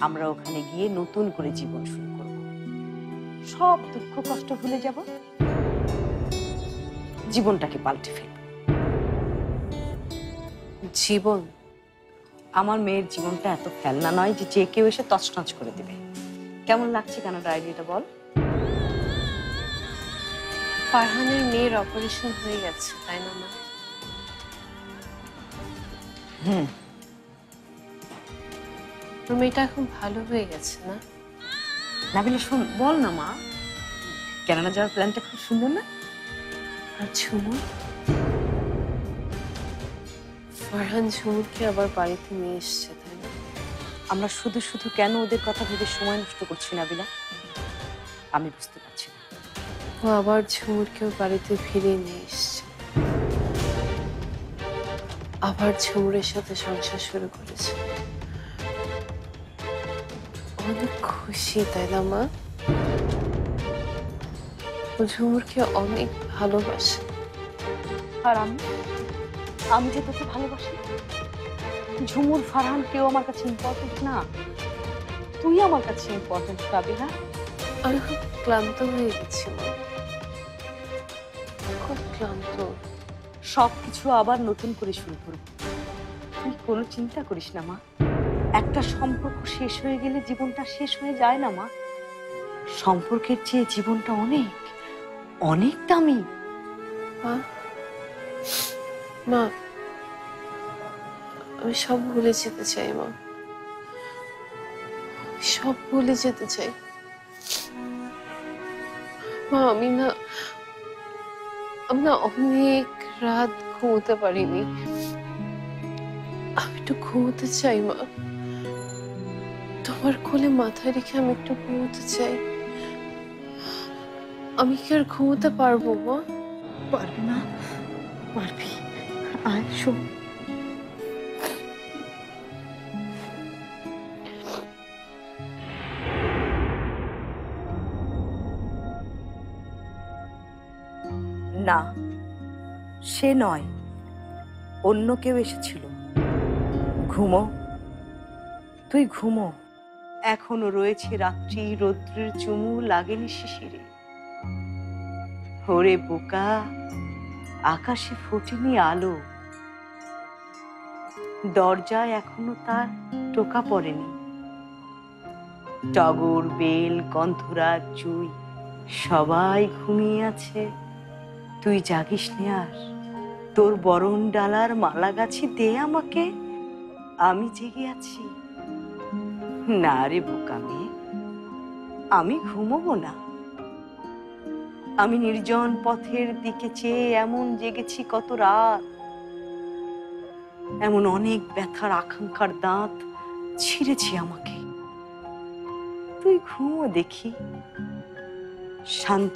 আমরা ওখানে গিয়ে নতুন করে জীবন শুরু করব, সব দুঃখ কষ্ট ভুলে যাব, জীবনটাকে পাল্টে ফেলব। জীবন? আমার মেয়ের জীবনটা এত ফেলনা নয় যে যে কেউ এসে তছনছ করে দেবে। কেমন লাগছে কানাডা আইডিয়াটা বল? ফারহানের মেয়ের অপারেশন হয়ে গেছে, তাই না মা? ওর মেয়েটা এখন ভালো হয়ে গেছে না? নাবিলা শোন, বল না মা, কানাডা যাওয়ার প্ল্যানটা খুব সুন্দর না? আর ঝুমুর? ফারহান ঝুমুরকে আবার বাড়িতে নিয়ে এসছে, তাই না? আমরা শুধু শুধু কেন ওদের কথা ভেবে সময় নষ্ট করছি নাবিলা, আমি বুঝতে পারছি না। ও আবার ঝুমুরকেও বাড়িতে ফিরিয়ে নিয়ে এসছে, আবার ঝুমুরের সাথে সংসার শুরু করেছে। অনেক খুশি, তাই না মা? ও ঝুমুরকে অনেক ভালোবাসে। আর আমি যে তোকে ভালোবাসি, ঝুমুর ফারহান কেউ আমার কাছে ইম্পর্টেন্ট না, তুই আমার কাছে ইম্পর্টেন্ট নাবিলা। আমি খুব ক্লান্ত হয়ে গেছি মা, খুব ক্লান্ত। সবকিছু আবার নতুন করে শুরু করব, তুই কোনো চিন্তা করিস না মা। একটা সম্পর্ক শেষ হয়ে গেলে জীবনটা শেষ হয়ে যায় না মা। সম্পর্কের চেয়ে জীবনটা অনেক অনেক দামি। মা, মা, আমি সব ভুলে যেতে চাই মা, সব ভুলে যেতে চাই মা। আমি না অনেক রাত ঘুমোতে পারিনি, আমি একটু ঘুমোতে চাই মা। তোমার কোলে মাথায় রেখে আমি একটু ঘুমোতে চাই। আমি কি আর ঘুমোতে পারবো মা? পারবি না? পারবি, আয় শোন। না, সে নয়, অন্য কেউ এসেছিল। ঘুমো, তুই ঘুমো, এখনো রয়েছে রাত্রি, রৌদ্রের চুমু লাগেনি শিশিরে। ওরে বোকা, আকাশে ফোটেনি আলো, দরজায় এখনো তার টোকা পড়েনি। টগর, বেল, গন্ধরাজ, জুই সবাই ঘুমিয়ে আছে, তুই জাগিস নে আর। তোর বরণ ডালার মালা গাছি দে আমাকে, আমি জেগে আছি। না রে বোকা মেয়ে, আমি ঘুমোবো না। আমি নির্জন পথের দিকে চেয়ে এমন জেগেছি কত রাত, এমন অনেক ব্যথার আকাঙ্ক্ষার দাঁত ছিঁড়েছি আমাকে। তুই ঘুমো দেখি, শান্ত